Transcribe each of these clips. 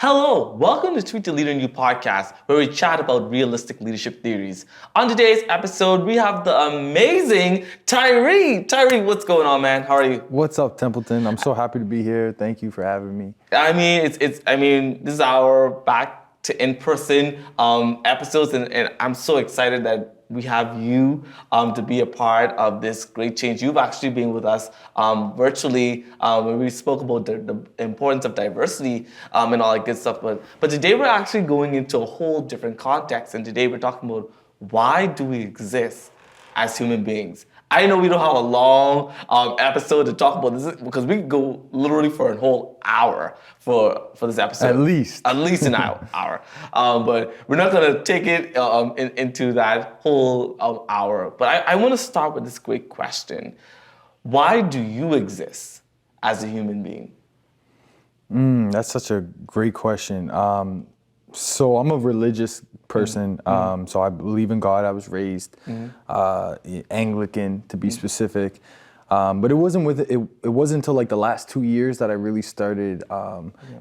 Hello, welcome to Tweet the Leader New podcast, where we chat about realistic leadership theories. On today's episode, we have the amazing Tyree. Tyree, what's going on, man? How are you? What's up, Templeton? I'm so happy to be here. Thank you for having me. This is our back to in-person episodes, and I'm so excited that we have you to be a part of this great change. You've actually been with us virtually when we spoke about the importance of diversity and all that good stuff. But today we're actually going into a whole different context, and today we're talking about why do we exist as human beings. I know we don't have a long episode to talk about this because we could go literally for a whole hour for this episode. At least an hour. But we're not gonna take it into that whole hour. But I want to start with this great question: why do you exist as a human being? That's such a great question. So I'm a religious person. So I believe in God. I was raised Anglican, to be specific. But it wasn't until like the last 2 years that I really started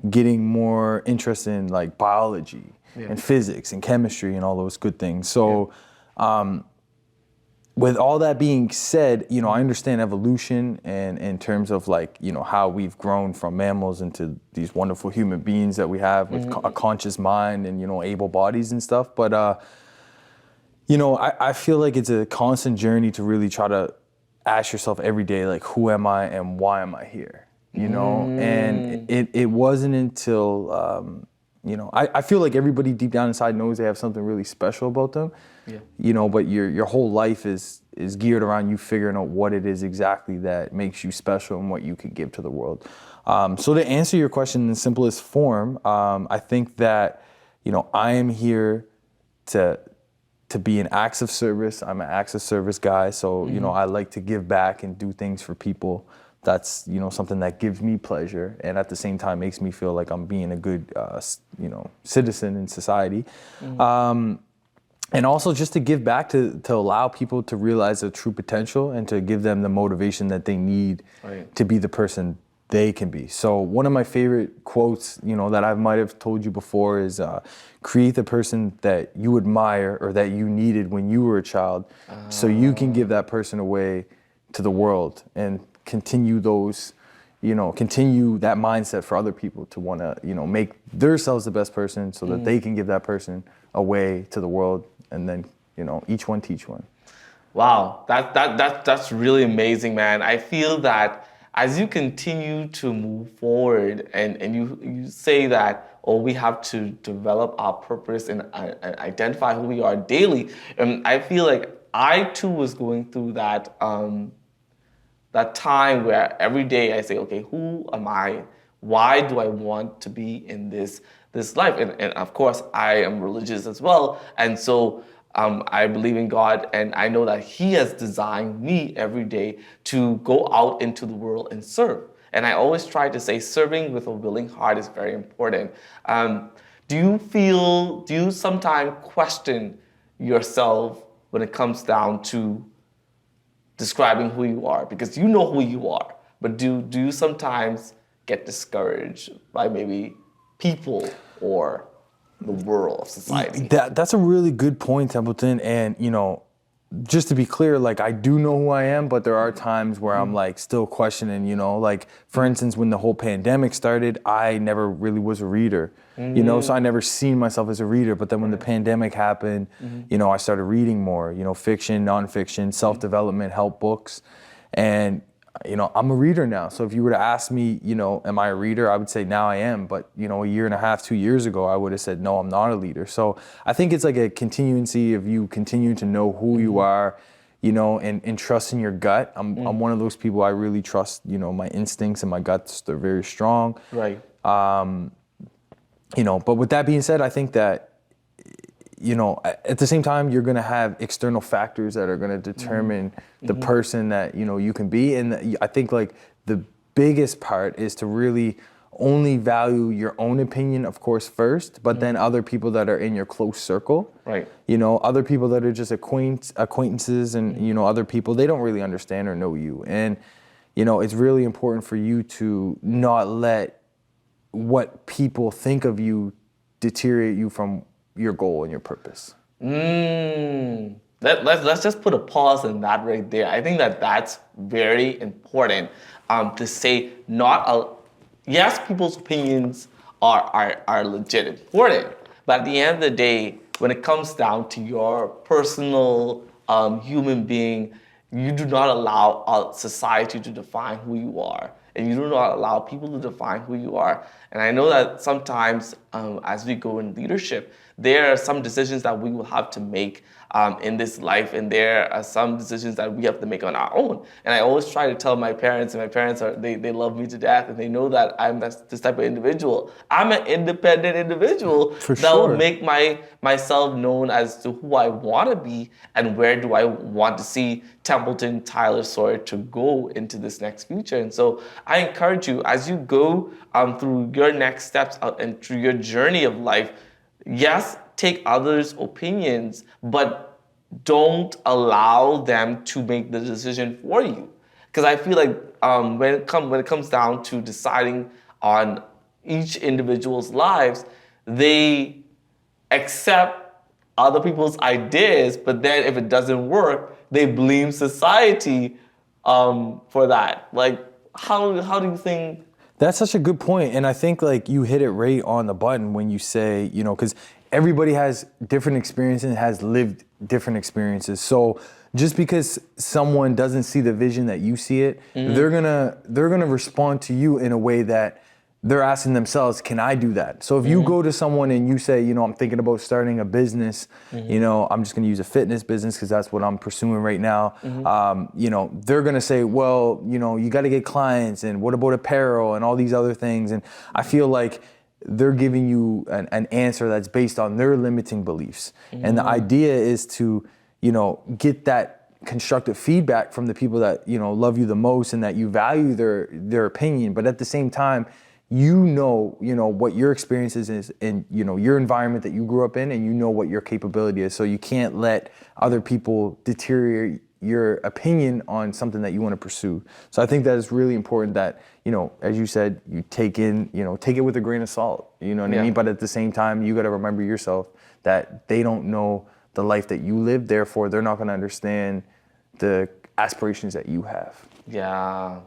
getting more interest in like biology and physics and chemistry and all those good things. So with all that being said, I understand evolution and in terms of like, how we've grown from mammals into these wonderful human beings that we have with a conscious mind and, able bodies and stuff. But, I feel like it's a constant journey to really try to ask yourself every day, like, who am I and why am I here? And it wasn't until, I feel like everybody deep down inside knows they have something really special about them. But your whole life is geared around you figuring out what it is exactly that makes you special and what you could give to the world. So to answer your question in the simplest form, I think that, I am here to be an acts of service. I'm an acts of service guy. So, I like to give back and do things for people. That's, something that gives me pleasure and at the same time makes me feel like I'm being a good, citizen in society. And also just to give back to allow people to realize their true potential and to give them the motivation that they need to be the person they can be. So one of my favorite quotes, that I might have told you before is create the person that you admire or that you needed when you were a child so you can give that person away to the world and continue continue that mindset for other people to want to, make themselves the best person so that they can give that person away to the world. And then, each one teach one. Wow, that's really amazing, man. I feel that as you continue to move forward and you say that, we have to develop our purpose and identify who we are daily. And I feel like I too was going through that time where every day I say, okay, who am I? Why do I want to be in this life? And of course, I am religious as well. And so I believe in God, and I know that He has designed me every day to go out into the world and serve. And I always try to say serving with a willing heart is very important. Do you sometimes question yourself when it comes down to describing who you are? Because you know who you are, but do you sometimes get discouraged by maybe people or the world of society? That's a really good point, Templeton. And, just to be clear, like I do know who I am, but there are times where I'm like still questioning, like for instance, when the whole pandemic started, I never really was a reader, so I never seen myself as a reader. But then when the pandemic happened, I started reading more, fiction, nonfiction, self-development, help books. And I'm a reader now. So if you were to ask me, am I a reader? I would say now I am. But, a year and a half, 2 years ago, I would have said, no, I'm not a leader. So I think it's like a continuancy of you continuing to know who you are, and trusting your gut. I'm one of those people, I really trust, my instincts and my guts. They're very strong. Right. But with that being said, I think that, at the same time, you're going to have external factors that are going to determine the person that, you can be. And I think like the biggest part is to really only value your own opinion, of course, first, but then other people that are in your close circle. Right. Other people that are just acquaintances and, other people, they don't really understand or know you. And, it's really important for you to not let what people think of you deteriorate you from your goal and your purpose? Let's just put a pause in that right there. I think that that's very important to say. Yes, people's opinions are legit important, but at the end of the day, when it comes down to your personal human being, you do not allow society to define who you are, and you do not allow people to define who you are. And I know that sometimes as we go in leadership, there are some decisions that we will have to make in this life, and there are some decisions that we have to make on our own. And I always try to tell my parents, and my parents they love me to death, and they know that I'm this type of individual. I'm an independent individual For that will sure. make myself known as to who I want to be and where do I want to see Templeton Tyler Sawyer to go into this next future. And so I encourage you, as you go through your next steps and through your journey of life, yes, take others' opinions, but don't allow them to make the decision for you. Because I feel like when it comes down to deciding on each individual's lives, they accept other people's ideas, but then if it doesn't work, they blame society for that. Like, how do you think? That's such a good point. And I think like you hit it right on the button when you say, you know, because everybody has different experiences, has lived different experiences. So just because someone doesn't see the vision that you see it, they're gonna respond to you in a way that they're asking themselves, can I do that? So if you go to someone and you say, you know, I'm thinking about starting a business, you know, I'm just gonna use a fitness business because that's what I'm pursuing right now. You know, they're gonna say, well, you know, you gotta get clients, and what about apparel and all these other things? And I feel like they're giving you an answer that's based on their limiting beliefs. And the idea is to, you know, get that constructive feedback from the people that, you know, love you the most and that you value their opinion. But at the same time, you know what your experiences is and you know your environment that you grew up in, and you know what your capability is. So you can't let other people deteriorate your opinion on something that you want to pursue. So I think that is really important that, you know, as you said, you take it with a grain of salt. You know what I mean? But at the same time, you got to remember yourself that they don't know the life that you live. Therefore, they're not going to understand the aspirations that you have. Yeah,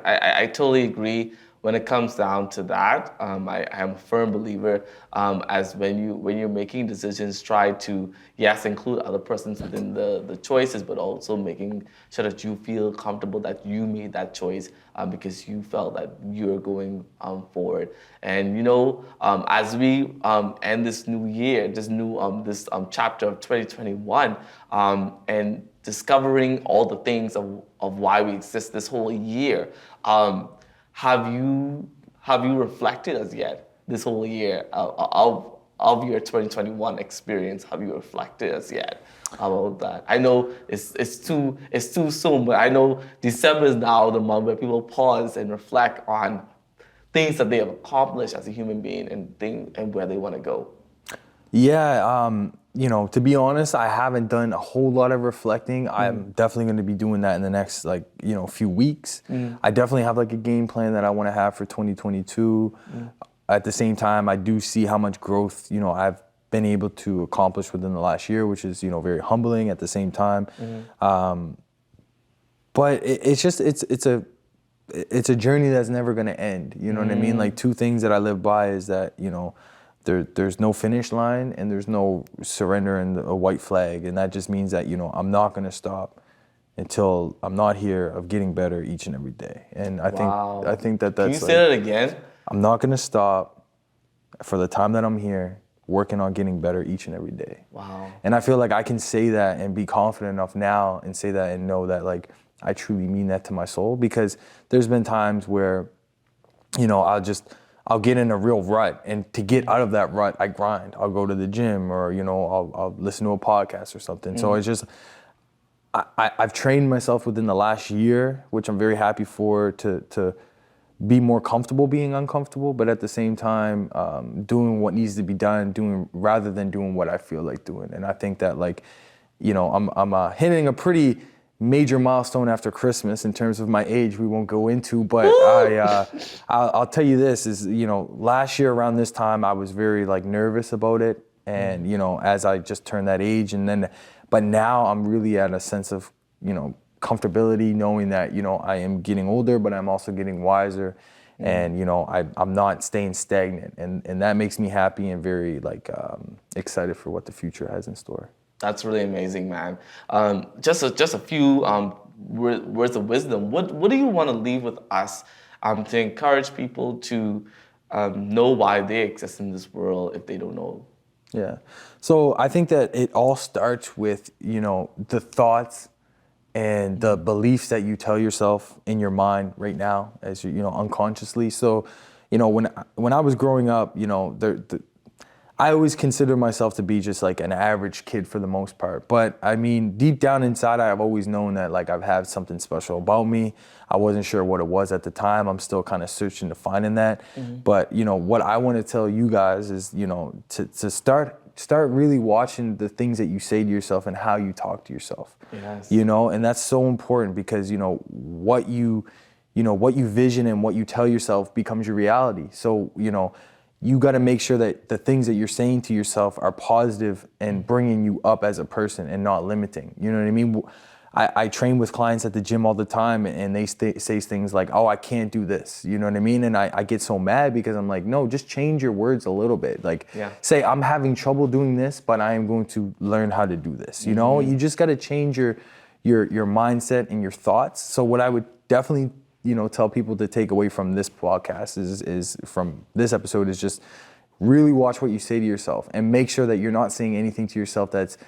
I totally agree. When it comes down to that, I am a firm believer as when you're making decisions, try to, yes, include other persons within the choices, but also making sure that you feel comfortable that you made that choice because you felt that you're going forward. And you know, as we end this new year, this chapter of 2021, and discovering all the things of why we exist this whole year. Have you reflected as yet this whole year of your 2021 experience? Have you reflected as yet about that? I know it's too soon, but I know December is now the month where people pause and reflect on things that they have accomplished as a human being and where they want to go. Yeah, you know, to be honest, I haven't done a whole lot of reflecting. I'm definitely going to be doing that in the next, like, you know, few weeks. I definitely have like a game plan that I want to have for 2022. At the same time, I do see how much growth, you know, I've been able to accomplish within the last year, which is, you know, very humbling at the same time. But it's a journey that's never going to end. You know what I mean? Like, two things that I live by is that, you know, there's no finish line and there's no surrender and a white flag. And that just means that, you know, I'm not going to stop until I'm not here of getting better each and every day. And I think that's Can you say that again? I'm not going to stop for the time that I'm here working on getting better each and every day. Wow. And I feel like I can say that and be confident enough now and say that and know that, like, I truly mean that to my soul, because there's been times where, you know, I'll get in a real rut, and to get out of that rut, I grind. I'll go to the gym, or, you know, I'll listen to a podcast or something. So it's just, I've trained myself within the last year, which I'm very happy for, to be more comfortable being uncomfortable, but at the same time, doing what needs to be done, rather than doing what I feel like doing. And I think that, like, you know, I'm hitting a pretty major milestone after Christmas in terms of my age we won't go into, but I'll tell you this is, last year around this time I was very like nervous about it. And, as I just turned that age but now I'm really at a sense of, comfortability knowing that, I am getting older, but I'm also getting wiser. And, I'm not staying stagnant, and that makes me happy and very excited for what the future has in store. That's really amazing, man. Just a few words of wisdom. What do you want to leave with us to encourage people to know why they exist in this world if they don't know? Yeah. So I think that it all starts with, the thoughts and the beliefs that you tell yourself in your mind right now as you, unconsciously. So, when I was growing up, I always consider myself to be just like an average kid for the most part. But I mean, deep down inside, I've always known that like I've had something special about me. I wasn't sure what it was at the time. I'm still kind of searching to finding that. But, what I want to tell you guys is, to start really watching the things that you say to yourself and how you talk to yourself. Yes. And that's so important because, what you vision and what you tell yourself becomes your reality. So, you got to make sure that the things that you're saying to yourself are positive and bringing you up as a person and not limiting. You know what I mean? I train with clients at the gym all the time, and they say things like, oh, I can't do this. You know what I mean? And I get so mad because I'm like, no, just change your words a little bit. Like, say, I'm having trouble doing this, but I am going to learn how to do this. You just got to change your mindset and your thoughts. So what I would definitely tell people to take away from this podcast is from this episode is just really watch what you say to yourself and make sure that you're not saying anything to yourself that's,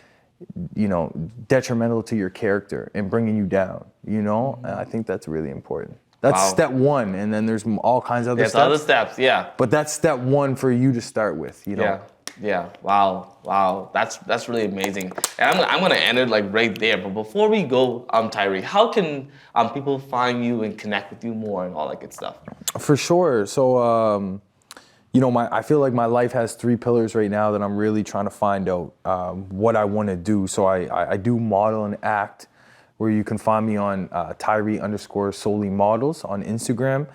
detrimental to your character and bringing you down, And I think that's really important. That's step one. And then there's all kinds of other steps. There's other steps, yeah. But that's step one for you to start with, Yeah. Wow. That's really amazing. And I'm gonna end it like right there. But before we go, Tyree, how can people find you and connect with you more and all that good stuff? For sure. So I feel like my life has 3 pillars right now that I'm really trying to find out what I want to do. So I do model and act, where you can find me on Tyree_solely models on Instagram.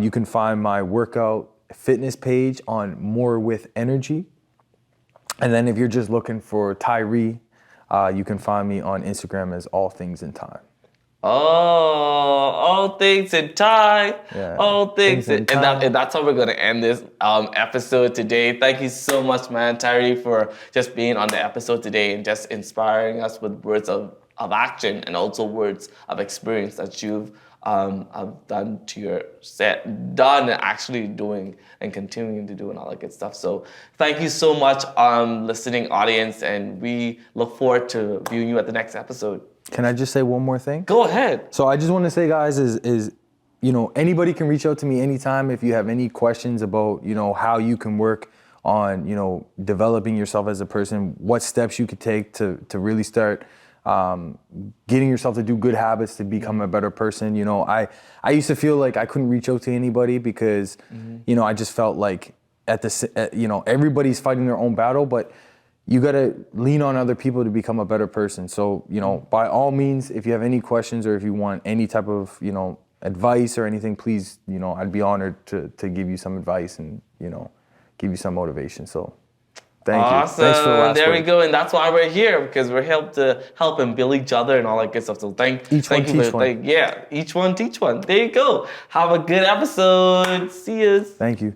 You can find my workout fitness page on More With Energy. And then if you're just looking for Tyree, you can find me on Instagram as All Things in Time. Oh, all things in time. Yeah, all things in time. And that's how we're gonna end this episode today. Thank you so much, man, Tyree, for just being on the episode today and just inspiring us with words of action and also words of experience that you've done and actually doing and continuing to do and all that good stuff. So thank you so much, listening audience, and we look forward to viewing you at the next episode. Can I just say one more thing? Go ahead. So I just want to say, guys, is anybody can reach out to me anytime if you have any questions about, how you can work on, developing yourself as a person, what steps you could take to really start getting yourself to do good habits to become a better person. I used to feel like I couldn't reach out to anybody because, I just felt like everybody's fighting their own battle, but you got to lean on other people to become a better person. So, by all means, if you have any questions or if you want any type of, advice or anything, please, I'd be honored to give you some advice and, give you some motivation. So thank you. Awesome. Thanks for the last there word. we go. And that's why we're here, because we're help and build each other and all that good stuff. So thank you. Each one teach one. Each one teach one. There you go. Have a good episode. See you. Thank you.